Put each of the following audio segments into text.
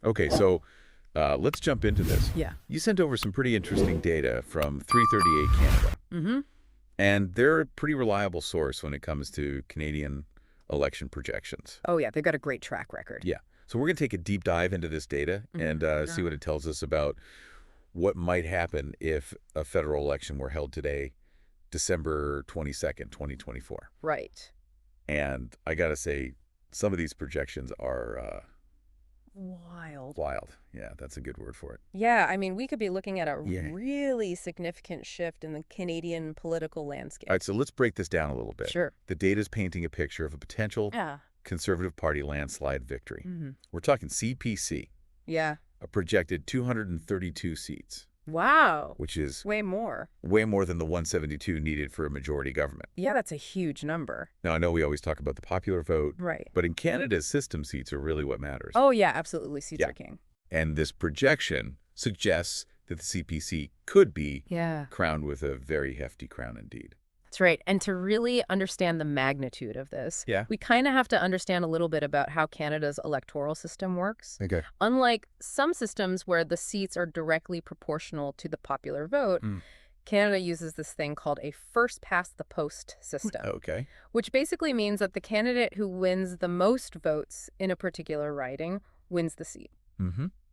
Okay, so let's jump into this. Yeah. You sent over some pretty interesting data from 338 Canada, Mm-hmm. and they're a pretty reliable source when it comes to Canadian election projections. Oh, yeah, they've got a great track record. Yeah. So we're going to take a deep dive into this data and see what it tells us about what might happen if a federal election were held today, December 22nd, 2024. Right. And I got to say, some of these projections are Wild. wild. Yeah, that's a good word for it. Yeah, I mean, we could be looking at a Yeah. really significant shift in the Canadian political landscape. All right, so let's break this down a little bit. Sure. The data is painting a picture of a potential Yeah. Conservative Party landslide victory. Mm-hmm. We're talking CPC, Yeah. a projected 232 seats, Wow. which is Way more. way more than the 172 needed for a majority government. Yeah, that's a huge number. Now, I know we always talk about the popular vote, Right. but in Canada, system seats are really what matters. Oh, yeah, absolutely. Seats Yeah. are king. And this projection suggests that the CPC could be Yeah. crowned with a very hefty crown indeed. That's right. And to really understand the magnitude of this, Yeah. we kind of have to understand a little bit about how Canada's electoral system works. Okay. Unlike some systems where the seats are directly proportional to the popular vote, Canada uses this thing called a first-past-the-post system, Okay. which basically means that the candidate who wins the most votes in a particular riding wins the seat,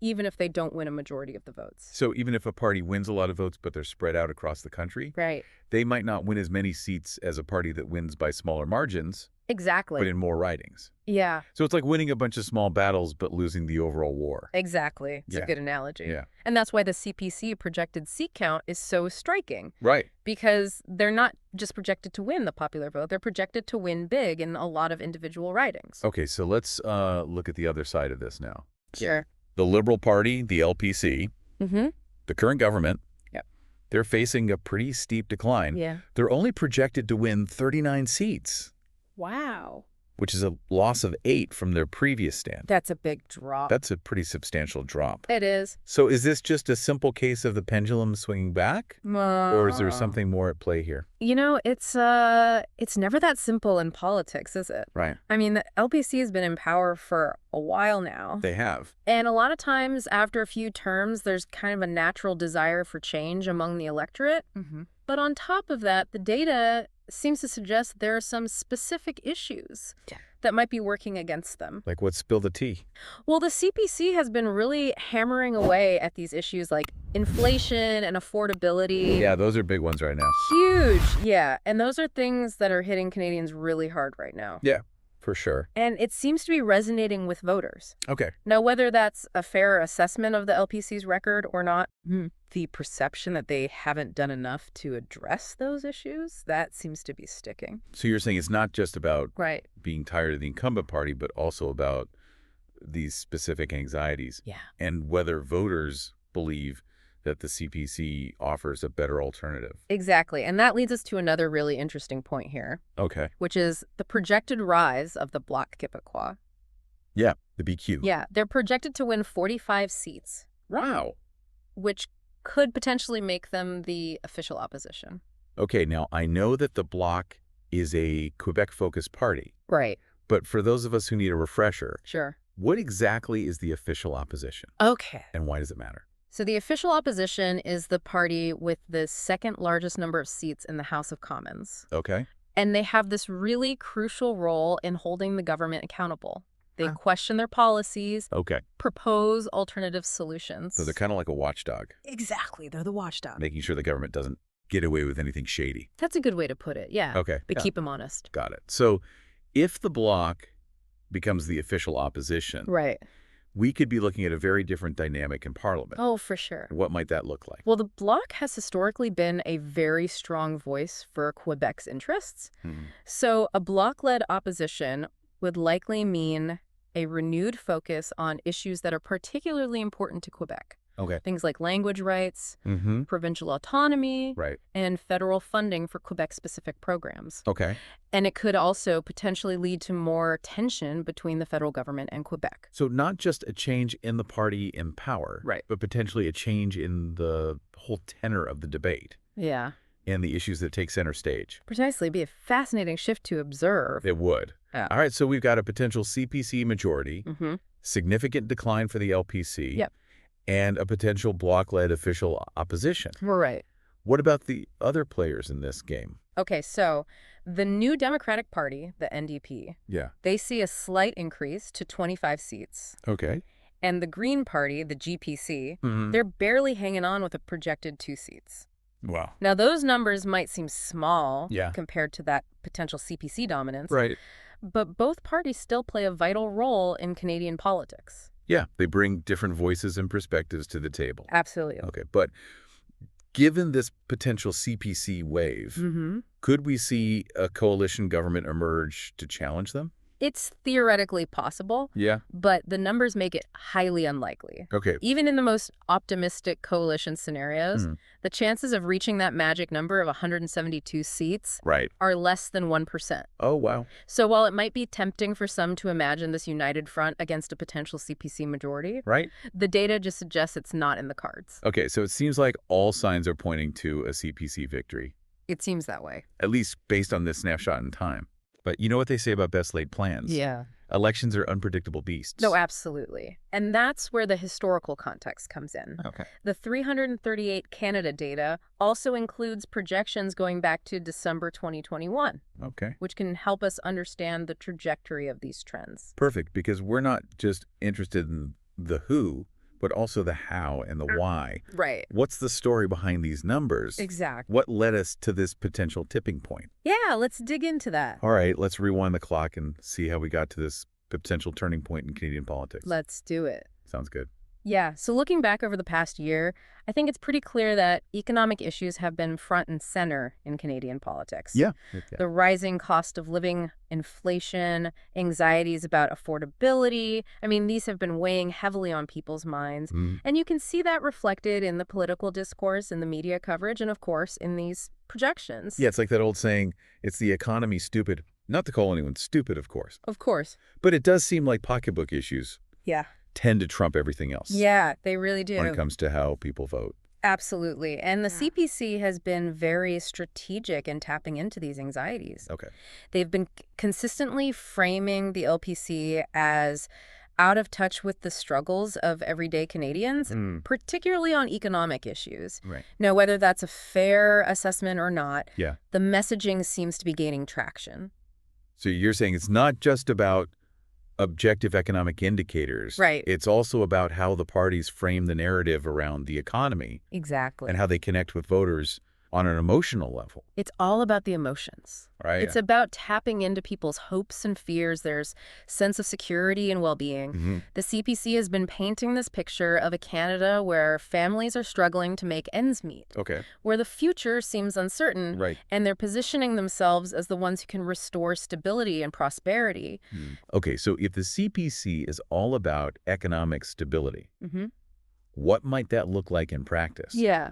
even if they don't win a majority of the votes. So even if a party wins a lot of votes, but they're spread out across the country, Right. they might not win as many seats as a party that wins by smaller margins, Exactly. but in more ridings. Yeah, So it's like winning a bunch of small battles, but losing the overall war. exactly. It's Yeah. a good analogy. Yeah. And that's why the CPC projected seat count is so striking, Right. because they're not just projected to win the popular vote, they're projected to win big in a lot of individual ridings. Okay, so let's look at the other side of this now. Sure. The Liberal Party, the LPC, Mm-hmm. the current government, Yep. they're facing a pretty steep decline. Yeah. They're only projected to win 39 seats, Wow. which is a loss of 8 from their previous stand. That's a big drop. That's a pretty substantial drop. It is. So is this just a simple case of the pendulum swinging back? Or is there something more at play here? You know, it's never that simple in politics, is it? Right. I mean, the LPC has been in power for a while now. They have. And a lot of times after a few terms, there's kind of a natural desire for change among the electorate. But on top of that, the data seems to suggest there are some specific issues that might be working against them. Like what spilled the tea? Well, the CPC has been really hammering away at these issues like inflation and affordability. Yeah, those are big ones right now. Huge. Yeah. And those are things that are hitting Canadians really hard right now. Yeah, for sure. And it seems to be resonating with voters. Okay. Now, whether that's a fair assessment of the LPC's record or not, the perception that they haven't done enough to address those issues, that seems to be sticking. So you're saying it's not just about Right. being tired of the incumbent party, but also about these specific anxieties Yeah. and whether voters believe that the CPC offers a better alternative. Exactly. And that leads us to another really interesting point here, Okay. which is the projected rise of the Bloc Québécois. Yeah, the BQ. Yeah. They're projected to win 45 seats, Wow. which could potentially make them the official opposition. Okay, now I know that the Bloc is a Quebec-focused party, Right. but for those of us who need a refresher, Sure. what exactly is the official opposition Okay. and why does it matter? So the official opposition is the party with the second largest number of seats in the House of Commons. Okay. And they have this really crucial role in holding the government accountable. They question their policies, Okay. propose alternative solutions. So they're kind of like a watchdog, Exactly. They're the watchdog. making sure the government doesn't get away with anything shady. That's a good way to put it, yeah. Okay. But yeah. keep them honest. Got it. So if the Bloc becomes the official opposition, Right. we could be looking at a very different dynamic in Parliament. Oh, for sure. What might that look like? Well, the Bloc has historically been a very strong voice for Quebec's interests. So a Bloc-led opposition would likely mean a renewed focus on issues that are particularly important to Quebec. Okay. Things like language rights, Mm-hmm. provincial autonomy, Right. and federal funding for Quebec-specific programs. Okay. And it could also potentially lead to more tension between the federal government and Quebec. So not just a change in the party in power, Right. but potentially a change in the whole tenor of the debate Yeah. and the issues that take center stage. Precisely. It'd be a fascinating shift to observe. It would. Yeah. All right, so we've got a potential CPC majority, Mm-hmm. significant decline for the LPC, Yep. and a potential bloc-led official opposition. We're right. What about the other players in this game? Okay, so the new Democratic Party, the NDP, Yeah. they see a slight increase to 25 seats. Okay. And the Green Party, the GPC, Mm-hmm. they're barely hanging on with a projected 2 seats. Wow. Now, those numbers might seem small Yeah. compared to that potential CPC dominance, Right. but both parties still play a vital role in Canadian politics. Yeah, they bring different voices and perspectives to the table. Absolutely. Okay, but given this potential CPC wave, could we see a coalition government emerge to challenge them? It's theoretically possible, Yeah. but the numbers make it highly unlikely. Okay. Even in the most optimistic coalition scenarios, the chances of reaching that magic number of 172 seats Right. are less than 1%. Oh, wow. So while it might be tempting for some to imagine this united front against a potential CPC majority, Right? the data just suggests it's not in the cards. Okay, so it seems like all signs are pointing to a CPC victory, It seems that way. at least based on this snapshot in time. But you know what they say about best laid plans? Yeah. Elections are unpredictable beasts. No, absolutely. And that's where the historical context comes in. Okay. The 338 Canada data also includes projections going back to December 2021, Okay. which can help us understand the trajectory of these trends. Perfect, because we're not just interested in the who, but also the how and the why. Right. What's the story behind these numbers? Exactly. What led us to this potential tipping point? Yeah, let's dig into that. All right, let's rewind the clock and see how we got to this potential turning point in Canadian politics. Let's do it. Sounds good. Yeah, so looking back over the past year, I think it's pretty clear that economic issues have been front and center in Canadian politics. Yeah. The rising cost of living, inflation, anxieties about affordability. I mean, these have been weighing heavily on people's minds. And you can see that reflected in the political discourse, in the media coverage, and of course, in these projections. Yeah, it's like that old saying, it's the economy stupid. Not to call anyone stupid, of course. Of course. But it does seem like pocketbook issues Yeah. tend to trump everything else. Yeah, they really do. When it comes to how people vote. Absolutely. And the CPC has been very strategic in tapping into these anxieties. Okay. They've been consistently framing the LPC as out of touch with the struggles of everyday Canadians, particularly on economic issues. Right. Now, whether that's a fair assessment or not, Yeah. the messaging seems to be gaining traction. So you're saying it's not just about objective economic indicators. Right. It's also about how the parties frame the narrative around the economy Exactly. and how they connect with voters on an emotional level. It's all about the emotions. Right. It's about tapping into people's hopes and fears, their sense of security and well-being. The CPC has been painting this picture of a Canada where families are struggling to make ends meet, Okay. where the future seems uncertain, Right. and they're positioning themselves as the ones who can restore stability and prosperity. Okay, so if the CPC is all about economic stability, what might that look like in practice? Yeah,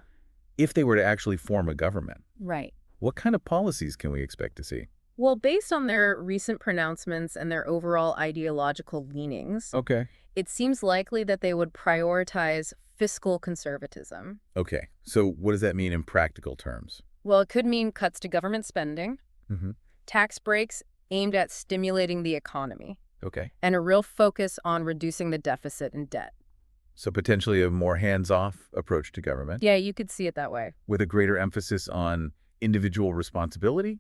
If they were to actually form a government, right. what kind of policies can we expect to see? Well, based on their recent pronouncements and their overall ideological leanings, Okay. it seems likely that they would prioritize fiscal conservatism. Okay, so what does that mean in practical terms? Well, it could mean cuts to government spending, tax breaks aimed at stimulating the economy, Okay. and a real focus on reducing the deficit and debt. So potentially a more hands-off approach to government Yeah, you could see it that way. with a greater emphasis on individual responsibility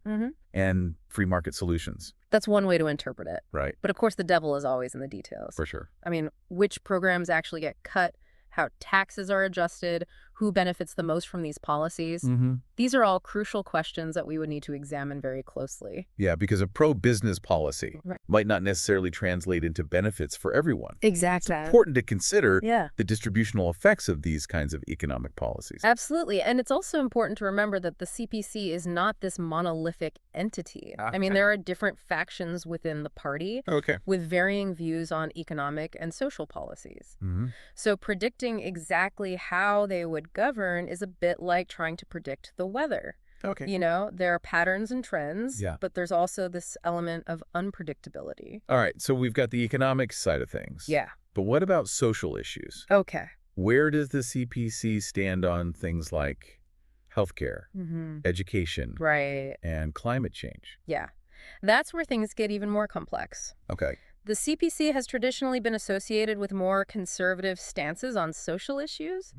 and free market solutions. That's one way to interpret it. Right. But of course, the devil is always in the details. For sure. I mean, which programs actually get cut, how taxes are adjusted, who benefits the most from these policies. These are all crucial questions that we would need to examine very closely. Yeah, because a pro-business policy Right. might not necessarily translate into benefits for everyone. Exactly. Important to consider Yeah. the distributional effects of these kinds of economic policies. Absolutely. And it's also important to remember that the CPC is not this monolithic entity. I mean, Okay. there are different factions within the party Okay. with varying views on economic and social policies. So predicting exactly how they would govern is a bit like trying to predict the weather. Okay. You know, there are patterns and trends, Yeah. but there's also this element of unpredictability. All right, so we've got the economic side of things. Yeah. But what about social issues? Okay. Where does the CPC stand on things like healthcare, education, Right. and climate change? Yeah. That's where things get even more complex. Okay. The CPC has traditionally been associated with more conservative stances on social issues,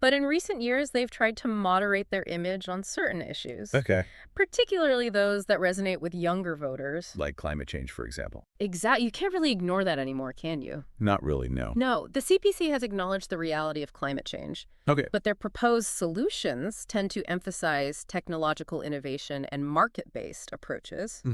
but in recent years, they've tried to moderate their image on certain issues, Okay. particularly those that resonate with younger voters. Like climate change, for example. Exactly. You can't really ignore that anymore, can you? Not really, no. No, the CPC has acknowledged the reality of climate change, Okay. but their proposed solutions tend to emphasize technological innovation and market-based approaches,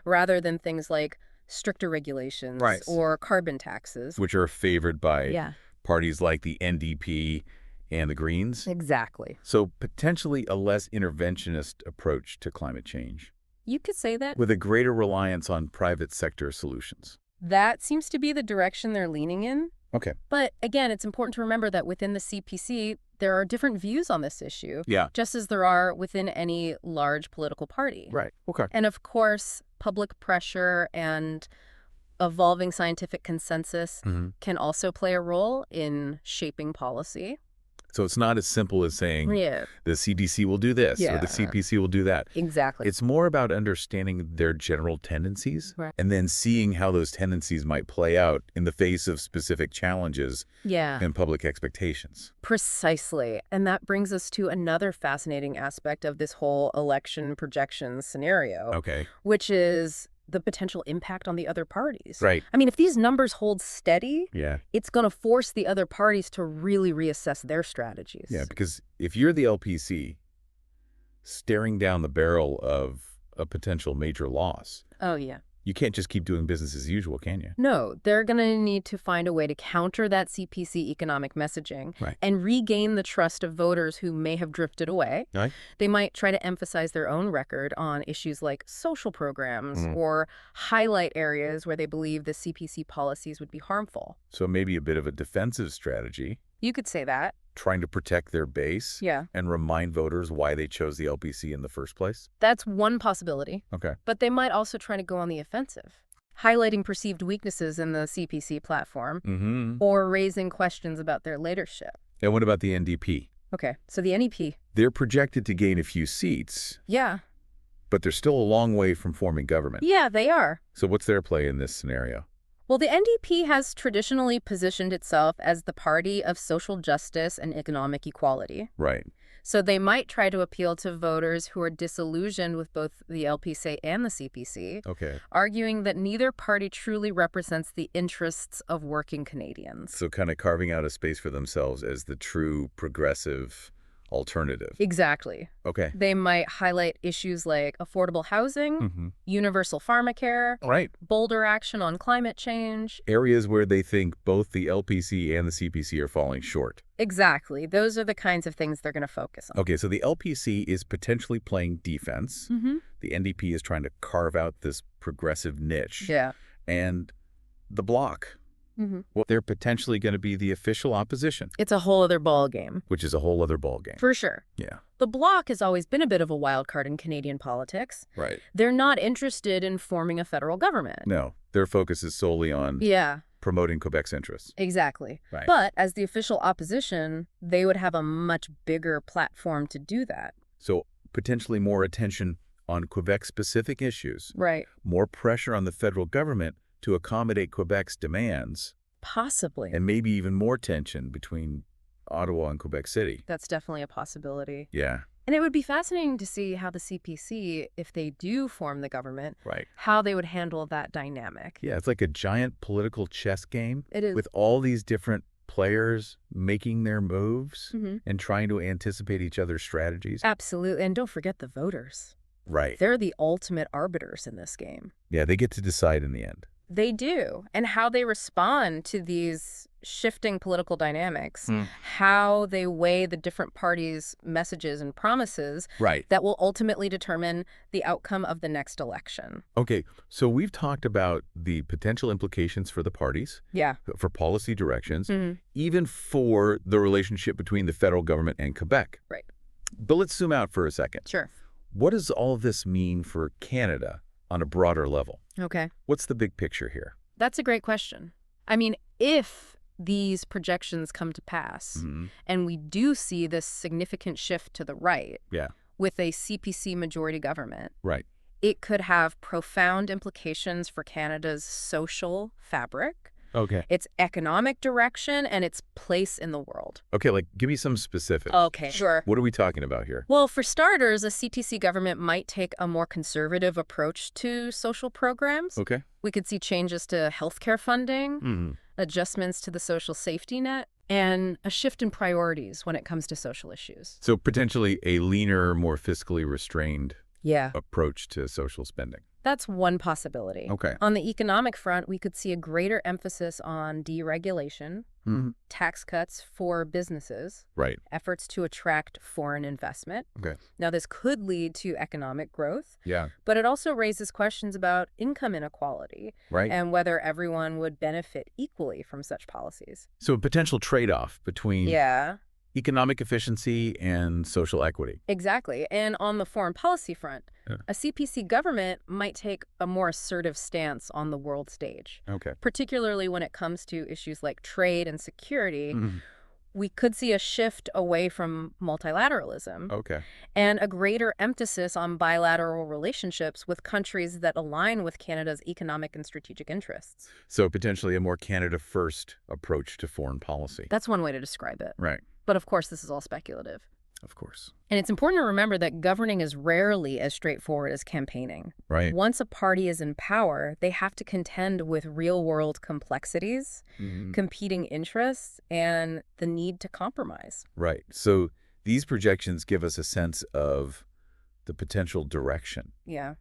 rather than things like stricter regulations Right. or carbon taxes. Which are favored by Yeah, parties like the NDP and the Greens. exactly. So potentially a less interventionist approach to climate change, You could say that. with a greater reliance on private sector solutions. That seems to be the direction they're leaning in. Okay. But again, it's important to remember that within the CPC, there are different views on this issue, Yeah. just as there are within any large political party. Right. Okay. And of course, public pressure and evolving scientific consensus can also play a role in shaping policy. So it's not as simple as saying Yeah, the CDC will do this or Yeah. the CPC will do that. exactly. It's more about understanding their general tendencies Right. and then seeing how those tendencies might play out in the face of specific challenges Yeah, and public expectations. precisely. And that brings us to another fascinating aspect of this whole election projection scenario, Okay. which is the potential impact on the other parties. Right. I mean, if these numbers hold steady, Yeah. it's going to force the other parties to really reassess their strategies. Yeah, because if you're the LPC staring down the barrel of a potential major loss, Oh, yeah. you can't just keep doing business as usual, can you? No, they're going to need to find a way to counter that CPC economic messaging Right. and regain the trust of voters who may have drifted away. Right. They might try to emphasize their own record on issues like social programs Mhm. or highlight areas where they believe the CPC policies would be harmful. So maybe a bit of a defensive strategy, You could say that. trying to protect their base Yeah, and remind voters why they chose the LPC in the first place. that's one possibility. Okay. But they might also try to go on the offensive, highlighting perceived weaknesses in the CPC platform Mm-hmm. or raising questions about their leadership. And what about the NDP? Okay, so the NEP. They're projected to gain a few seats, Yeah. but they're still a long way from forming government. Yeah, they are. So what's their play in this scenario? Well, the NDP has traditionally positioned itself as the party of social justice and economic equality. Right. So they might try to appeal to voters who are disillusioned with both the LPC and the CPC, Okay. arguing that neither party truly represents the interests of working Canadians. So kind of carving out a space for themselves as the true progressive alternative. Exactly. Okay. They might highlight issues like affordable housing, Mm-hmm. universal pharmacare, Right. bolder action on climate change. Areas where they think both the LPC and the CPC are falling short. Exactly. Those are the kinds of things they're going to focus on. Okay, so the LPC is potentially playing defense. Mm-hmm. The NDP is trying to carve out this progressive niche. Yeah. And the Bloc, Mm-hmm. well, they're potentially going to be the official opposition, It's a whole other ball game. which is a whole other ballgame. For sure. Yeah. The Bloc has always been a bit of a wild card in Canadian politics. Right. They're not interested in forming a federal government. No, their focus is solely on Yeah, promoting Quebec's interests. exactly. Right. But as the official opposition, they would have a much bigger platform to do that. So potentially more attention on Quebec-specific issues, Right. more pressure on the federal government to accommodate Quebec's demands, Possibly. and maybe even more tension between Ottawa and Quebec City. That's definitely a possibility. Yeah. And it would be fascinating to see how the CPC, if they do form the government, Right. how they would handle that dynamic. Yeah, it's like a giant political chess game It is. with all these different players making their moves Mhm. and trying to anticipate each other's strategies. Absolutely. And don't forget the voters. Right. They're the ultimate arbiters in this game. Yeah, they get to decide in the end. They do. And how they respond to these shifting political dynamics, how they weigh the different parties' messages and promises, Right. that will ultimately determine the outcome of the next election. Okay, so we've talked about the potential implications for the parties, Yeah. for policy directions, Mhm. even for the relationship between the federal government and Quebec. Right. But let's zoom out for a second. Sure. What does all of this mean for Canada on a broader level? Okay. What's the big picture here? That's a great question. I mean, if these projections come to pass and we do see this significant shift to the right Yeah. with a CPC majority government, Right. It could have profound implications for Canada's social fabric, Okay. its economic direction, and its place in the world. Okay, like, give me some specifics. Okay, sure. What are we talking about here? Well, for starters, a CTC government might take a more conservative approach to social programs. Okay. We could see changes to healthcare funding, adjustments to the social safety net, and a shift in priorities when it comes to social issues. So potentially a leaner, more fiscally restrained Yeah. approach to social spending. That's one possibility. Okay. On the economic front, we could see a greater emphasis on deregulation, tax cuts for businesses, Right. efforts to attract foreign investment. Okay. Now, this could lead to economic growth, Yeah. but it also raises questions about income inequality Right. and whether everyone would benefit equally from such policies. So a potential trade-off between Yeah. economic efficiency and social equity. Exactly. And on the foreign policy front, Yeah. a CPC government might take a more assertive stance on the world stage, Okay. particularly when it comes to issues like trade and security. Mhm. We could see a shift away from multilateralism Okay. and a greater emphasis on bilateral relationships with countries that align with Canada's economic and strategic interests. So potentially a more Canada-first approach to foreign policy. That's one way to describe it. Right. But of course, this is all speculative. Of course. And it's important to remember that governing is rarely as straightforward as campaigning. Right. Once a party is in power, they have to contend with real-world complexities, competing interests, and the need to compromise. Right. So these projections give us a sense of the potential direction, Yeah,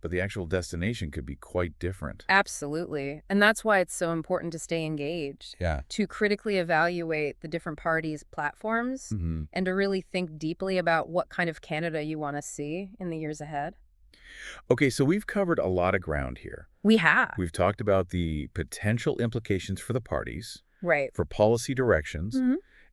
but the actual destination could be quite different. absolutely. And that's why it's so important to stay engaged, Yeah. to critically evaluate the different parties' platforms, and to really think deeply about what kind of Canada you want to see in the years ahead. Okay, so we've covered a lot of ground here. We have. We've talked about the potential implications for the parties, Right. for policy directions,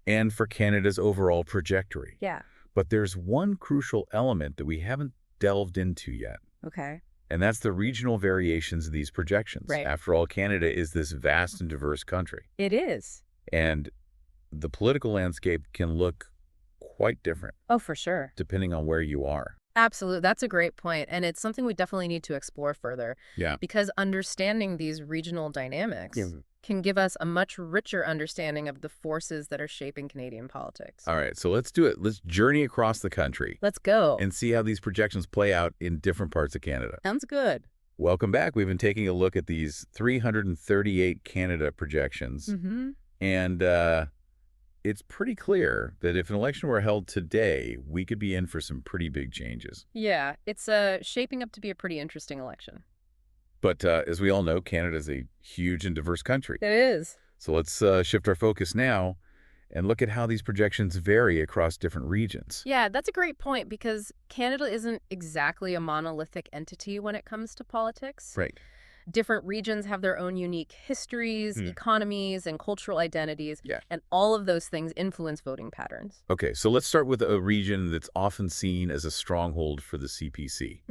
and for Canada's overall trajectory. Yeah. But there's one crucial element that we haven't delved into yet, Okay. and that's the regional variations of these projections. Right. After all, Canada is this vast and diverse country, It is. and the political landscape can look quite different Oh, for sure. depending on where you are. Absolutely. That's a great point. And it's something we definitely need to explore further Yeah. because understanding these regional dynamics can give us a much richer understanding of the forces that are shaping Canadian politics. All right, so let's do it. Let's journey across the country Let's go. and see how these projections play out in different parts of Canada. Sounds good. Welcome back. We've been taking a look at these 338 Canada projections, and it's pretty clear that if an election were held today, we could be in for some pretty big changes. Yeah, it's shaping up to be a pretty interesting election. But as we all know, Canada is a huge and diverse country. It is. So let's shift our focus now and look at how these projections vary across different regions. Yeah, that's a great point because Canada isn't exactly a monolithic entity when it comes to politics. Right. Different regions have their own unique histories, economies, and cultural identities, Yeah. and all of those things influence voting patterns. Okay, so let's start with a region that's often seen as a stronghold for the CPC.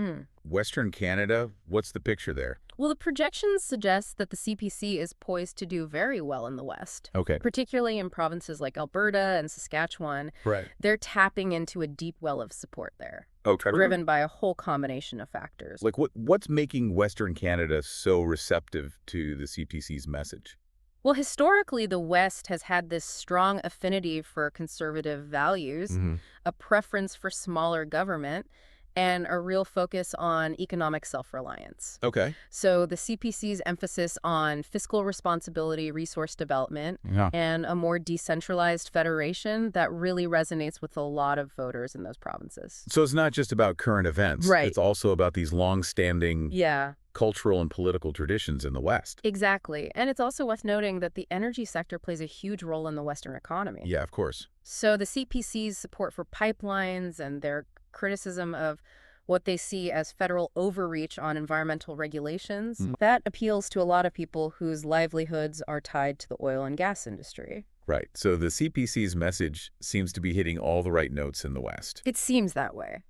Western Canada, what's the picture there? Well, the projections suggest that the CPC is poised to do very well in the West. Okay. Particularly in provinces like Alberta and Saskatchewan. Right. They're tapping into a deep well of support there, Okay. driven by a whole combination of factors. Like what's making Western Canada so receptive to the CPC's message? Well, historically, the West has had this strong affinity for conservative values, a preference for smaller government, and a real focus on economic self-reliance. Okay. So the CPC's emphasis on fiscal responsibility, resource development, and a more decentralized federation, that really resonates with a lot of voters in those provinces. So it's not just about current events. Right. It's also about these long-standing Yeah, cultural and political traditions in the West. exactly. And it's also worth noting that the energy sector plays a huge role in the Western economy. Yeah, of course. So the CPC's support for pipelines and their criticism of what they see as federal overreach on environmental regulations, that appeals to a lot of people whose livelihoods are tied to the oil and gas industry. Right. So the CPC's message seems to be hitting all the right notes in the West. It seems that way.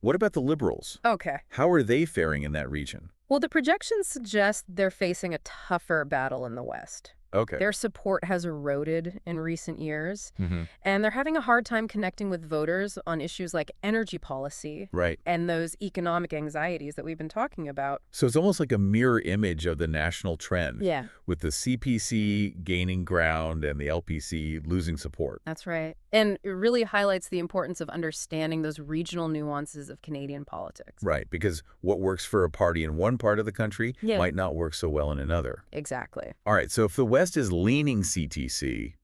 What about the Liberals? Okay. How are they faring in that region? Well, the projections suggest they're facing a tougher battle in the West. Okay. Their support has eroded in recent years, Mm-hmm. and they're having a hard time connecting with voters on issues like energy policy Right. and those economic anxieties that we've been talking about. So it's almost like a mirror image of the national trend, Yeah, with the CPC gaining ground and the LPC losing support. that's right. And it really highlights the importance of understanding those regional nuances of Canadian politics. Right, because what works for a party in one part of the country Yeah, might not work so well in another. exactly. All right, so if the West is leaning CTC,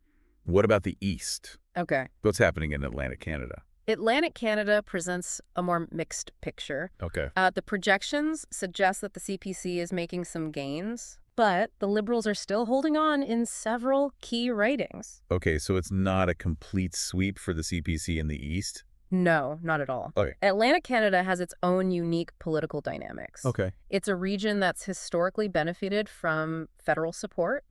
what about the East? Okay. What's happening in Atlantic Canada? Atlantic Canada presents a more mixed picture. Okay. The projections suggest that the CPC is making some gains, but the Liberals are still holding on in several key ridings. Okay, so it's not a complete sweep for the CPC in the East? No, not at all. Okay. Atlantic Canada has its own unique political dynamics. Okay. It's a region that's historically benefited from federal support,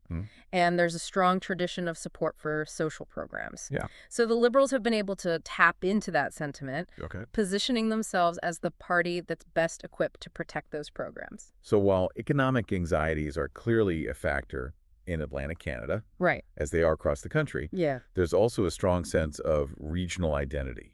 and there's a strong tradition of support for social programs. Yeah. So the Liberals have been able to tap into that sentiment, Okay. positioning themselves as the party that's best equipped to protect those programs. So while economic anxieties are clearly a factor in Atlantic Canada, Right. as they are across the country, Yeah. there's also a strong sense of regional identity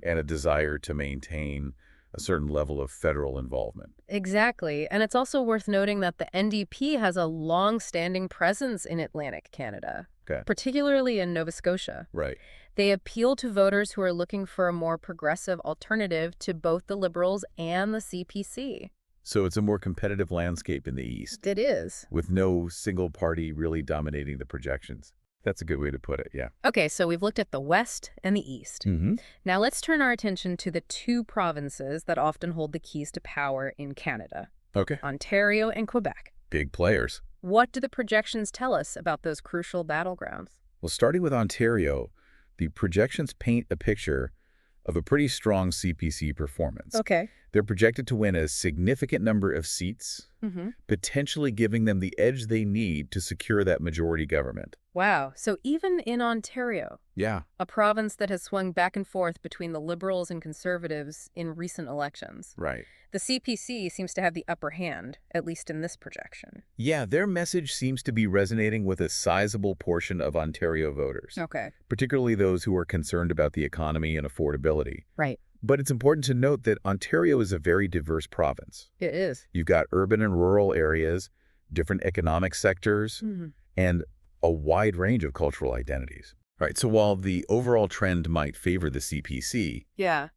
and a desire to maintain a certain level of federal involvement. Exactly. And it's also worth noting that the NDP has a long-standing presence in Atlantic Canada, Okay. particularly in Nova Scotia. Right. They appeal to voters who are looking for a more progressive alternative to both the Liberals and the CPC. So it's a more competitive landscape in the East, It is. with no single party really dominating the projections. That's a good way to put it, yeah. Okay, so we've looked at the West and the East. Mm-hmm. Now let's turn our attention to the two provinces that often hold the keys to power in Canada, Okay. Ontario and Quebec. Big players. What do the projections tell us about those crucial battlegrounds? Well, starting with Ontario, the projections paint a picture of a pretty strong CPC performance. Okay. They're projected to win a significant number of seats, potentially giving them the edge they need to secure that majority government. Wow. So even in Ontario, Yeah. a province that has swung back and forth between the Liberals and Conservatives in recent elections, Right. the CPC seems to have the upper hand, at least in this projection. Yeah, their message seems to be resonating with a sizable portion of Ontario voters, Okay. particularly those who are concerned about the economy and affordability. Right. But it's important to note that Ontario is a very diverse province. It is. You've got urban and rural areas, different economic sectors, and a wide range of cultural identities. All right, so while the overall trend might favor the CPC, Yeah.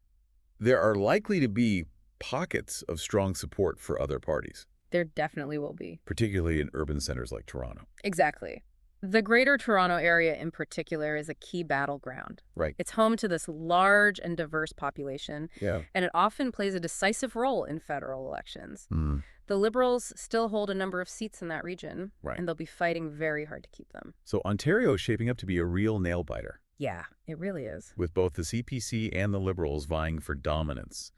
there are likely to be pockets of strong support for other parties, There definitely will be. particularly in urban centers like Toronto. Exactly. The Greater Toronto Area in particular is a key battleground. Right. It's home to this large and diverse population, Yeah. and it often plays a decisive role in federal elections. Mm. The Liberals still hold a number of seats in that region, Right. and they'll be fighting very hard to keep them. So Ontario is shaping up to be a real nail-biter, Yeah, it really is. with both the CPC and the Liberals vying for dominance.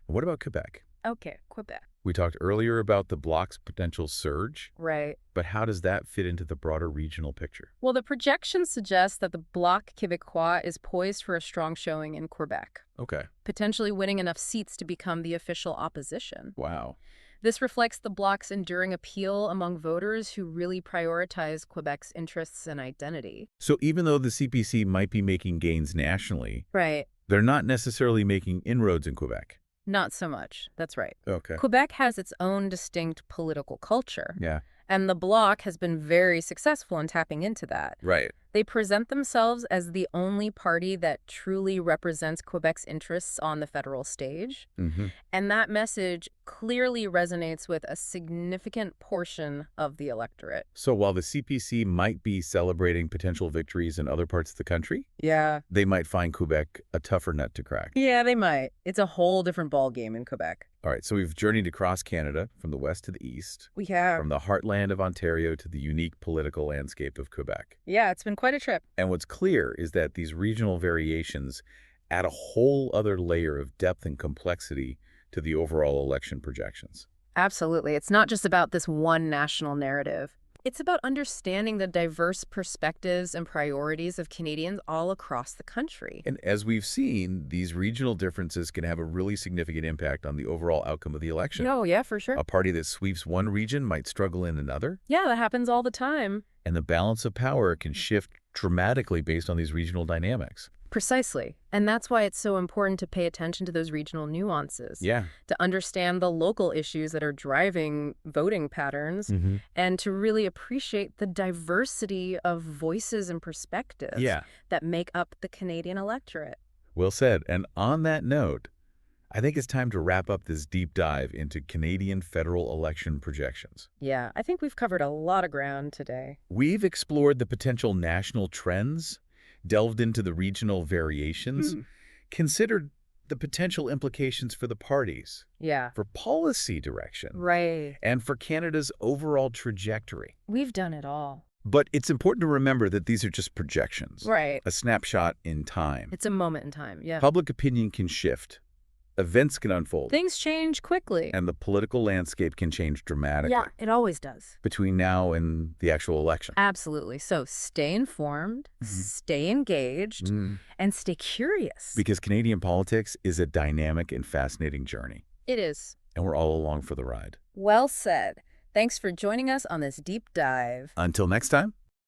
What about Quebec? Okay, Quebec. We talked earlier about the Bloc's potential surge, Right. but how does that fit into the broader regional picture? Well, the projections suggest that the Bloc Québécois is poised for a strong showing in Quebec, Okay. potentially winning enough seats to become the official opposition. Wow. This reflects the Bloc's enduring appeal among voters who really prioritize Quebec's interests and identity. So even though the CPC might be making gains nationally, Right. they're not necessarily making inroads in Quebec. Not so much. That's right. Okay. Quebec has its own distinct political culture, Yeah. and the Bloc has been very successful in tapping into that. Right. They present themselves as the only party that truly represents Quebec's interests on the federal stage. And that message clearly resonates with a significant portion of the electorate. So while the CPC might be celebrating potential victories in other parts of the country, Yeah. they might find Quebec a tougher nut to crack. Yeah, they might. It's a whole different ballgame in Quebec. All right, so we've journeyed across Canada from the west to the east, We have. from the heartland of Ontario to the unique political landscape of Quebec. Yeah, it's been quite a trip. And what's clear is that these regional variations add a whole other layer of depth and complexity to the overall election projections. Absolutely. It's not just about this one national narrative. It's about understanding the diverse perspectives and priorities of Canadians all across the country. And as we've seen, these regional differences can have a really significant impact on the overall outcome of the election. Oh, yeah, for sure. A party that sweeps one region might struggle in another, Yeah, that happens all the time. and the balance of power can shift dramatically based on these regional dynamics. Precisely. And that's why it's so important to pay attention to those regional nuances, Yeah. to understand the local issues that are driving voting patterns, and to really appreciate the diversity of voices and perspectives Yeah. that make up the Canadian electorate. Well said. And on that note, I think it's time to wrap up this deep dive into Canadian federal election projections. Yeah, I think we've covered a lot of ground today. We've explored the potential national trends, delved into the regional variations, considered the potential implications for the parties, Yeah. for policy direction, Right. and for Canada's overall trajectory. We've done it all. But it's important to remember that these are just projections, Right. a snapshot in time. It's a moment in time, yeah. Public opinion can shift, events can unfold, Things change quickly. and the political landscape can change dramatically Yeah, it always does. between now and the actual election. Absolutely. So stay informed, stay engaged, and stay curious. Because Canadian politics is a dynamic and fascinating journey, It is. and we're all along for the ride. Well said. Thanks for joining us on this deep dive. Until next time.